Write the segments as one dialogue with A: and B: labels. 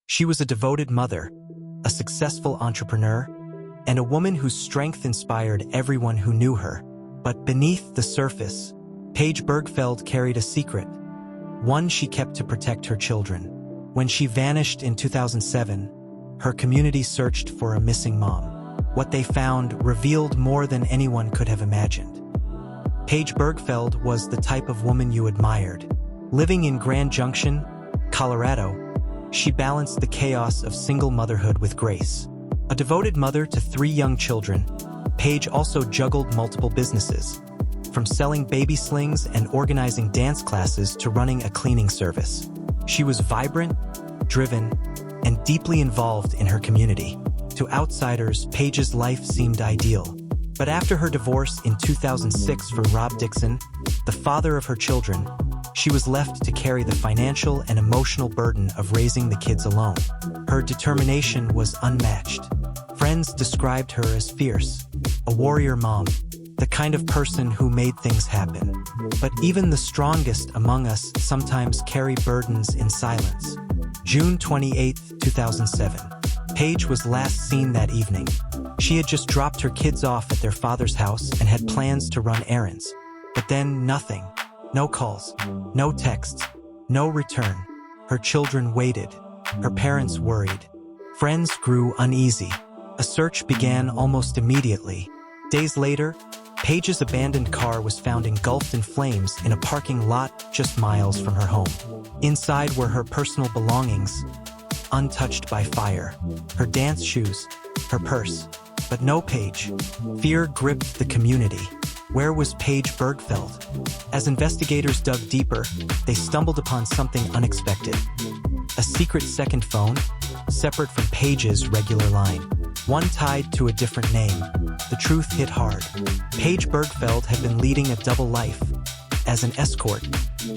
A: She was a devoted mother, a successful entrepreneur, and a woman whose strength inspired everyone who knew her. But beneath the surface, Paige Birgfeld carried a secret, one she kept to protect her children. When she vanished in 2007, her community searched for a missing mom. What they found revealed more than anyone could have imagined. Paige Birgfeld was the type of woman you admired. Living in Grand Junction, Colorado, she balanced the chaos of single motherhood with grace. A devoted mother to 3 young children, Paige also juggled multiple businesses, from selling baby slings and organizing dance classes to running a cleaning service. She was vibrant, driven, and deeply involved in her community. To outsiders, Paige's life seemed ideal. But after her divorce in 2006 from Rob Dixon, the father of her children, she was left to carry the financial and emotional burden of raising the kids alone. Her determination was unmatched. Friends described her as fierce, a warrior mom, the kind of person who made things happen. But even the strongest among us sometimes carry burdens in silence. June 28, 2007. Paige was last seen that evening. She had just dropped her kids off at their father's house and had plans to run errands. But then nothing. No calls, no texts, no return. Her children waited. Her parents worried. Friends grew uneasy. A search began almost immediately. Days later, Paige's abandoned car was found engulfed in flames in a parking lot just miles from her home. Inside were her personal belongings, untouched by fire. Her dance shoes, her purse. But no Paige. Fear gripped the community. Where was Paige Birgfeld? As investigators dug deeper, they stumbled upon something unexpected. A secret second phone, separate from Paige's regular line. One tied to a different name. The truth hit hard. Paige Birgfeld had been leading a double life. As an escort,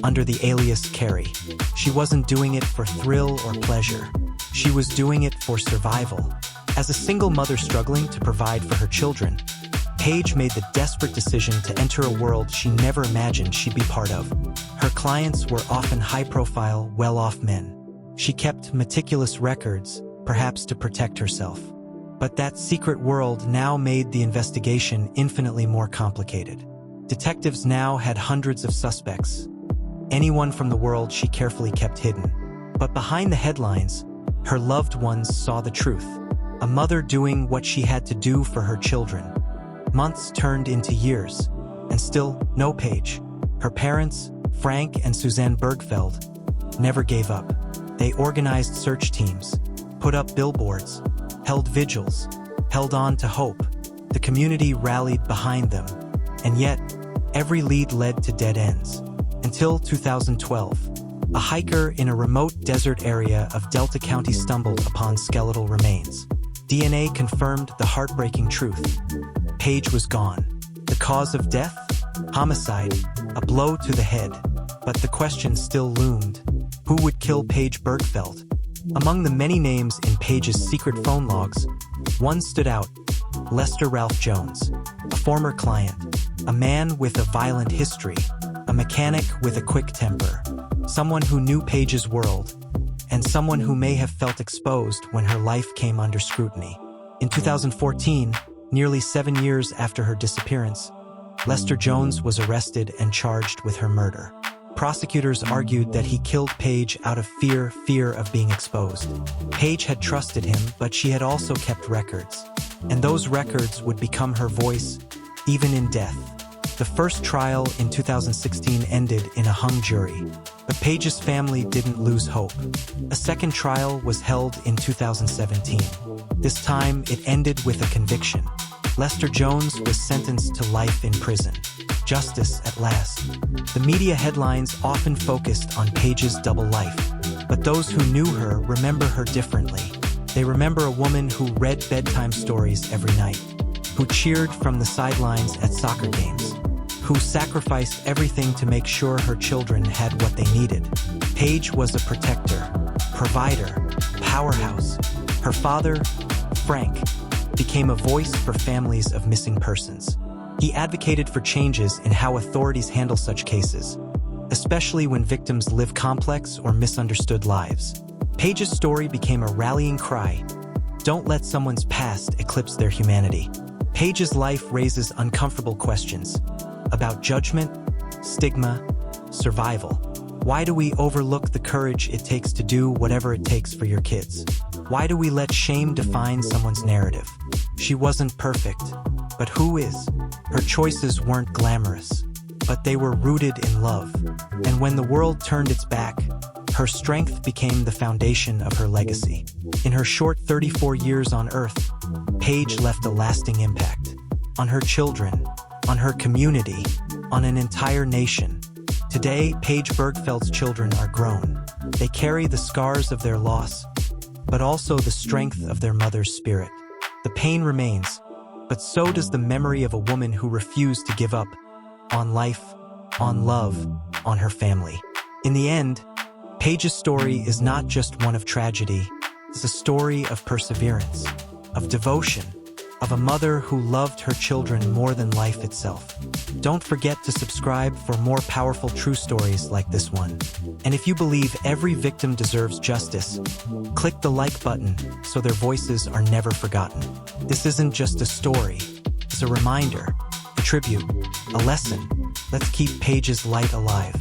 A: under the alias Carrie. She wasn't doing it for thrill or pleasure. She was doing it for survival. As a single mother struggling to provide for her children, Paige made the desperate decision to enter a world she never imagined she'd be part of. Her clients were often high-profile, well-off men. She kept meticulous records, perhaps to protect herself. But that secret world now made the investigation infinitely more complicated. Detectives now had hundreds of suspects, anyone from the world she carefully kept hidden. But behind the headlines, her loved ones saw the truth. A mother doing what she had to do for her children. Months turned into years, and still no Paige. Her parents, Frank and Suzanne Birgfeld, never gave up. They organized search teams, put up billboards, held vigils, held on to hope. The community rallied behind them, and yet, every lead led to dead ends. Until 2012, a hiker in a remote desert area of Delta County stumbled upon skeletal remains. DNA confirmed the heartbreaking truth. Paige was gone. The cause of death? Homicide, a blow to the head. But the question still loomed. Who would kill Paige Birgfeld? Among the many names in Paige's secret phone logs, one stood out: Lester Ralph Jones, a former client, a man with a violent history, a mechanic with a quick temper, someone who knew Paige's world, and someone who may have felt exposed when her life came under scrutiny. In 2014, nearly 7 years after her disappearance, Lester Jones was arrested and charged with her murder. Prosecutors argued that he killed Paige out of fear of being exposed. Paige had trusted him, but she had also kept records. And those records would become her voice, even in death. The first trial in 2016 ended in a hung jury, but Paige's family didn't lose hope. A second trial was held in 2017. This time, it ended with a conviction. Lester Jones was sentenced to life in prison. Justice at last. The media headlines often focused on Paige's double life, but those who knew her remember her differently. They remember a woman who read bedtime stories every night, who cheered from the sidelines at soccer games, who sacrificed everything to make sure her children had what they needed. Paige was a protector, provider, powerhouse. Her father, Frank, became a voice for families of missing persons. He advocated for changes in how authorities handle such cases, especially when victims live complex or misunderstood lives. Paige's story became a rallying cry. Don't let someone's past eclipse their humanity. Paige's life raises uncomfortable questions about judgment, stigma, survival. Why do we overlook the courage it takes to do whatever it takes for your kids? Why do we let shame define someone's narrative? She wasn't perfect, but who is? Her choices weren't glamorous, but they were rooted in love. And when the world turned its back, her strength became the foundation of her legacy. In her short 34 years on Earth, Paige left a lasting impact on her children, on her community, on an entire nation. Today, Paige Birgfeld's children are grown. They carry the scars of their loss, but also the strength of their mother's spirit. The pain remains, but so does the memory of a woman who refused to give up on life, on love, on her family. In the end, Paige's story is not just one of tragedy. It's a story of perseverance, of devotion, of a mother who loved her children more than life itself. Don't forget to subscribe for more powerful true stories like this one. And if you believe every victim deserves justice, click the like button so their voices are never forgotten. This isn't just a story, it's a reminder, a tribute, a lesson. Let's keep Paige's light alive.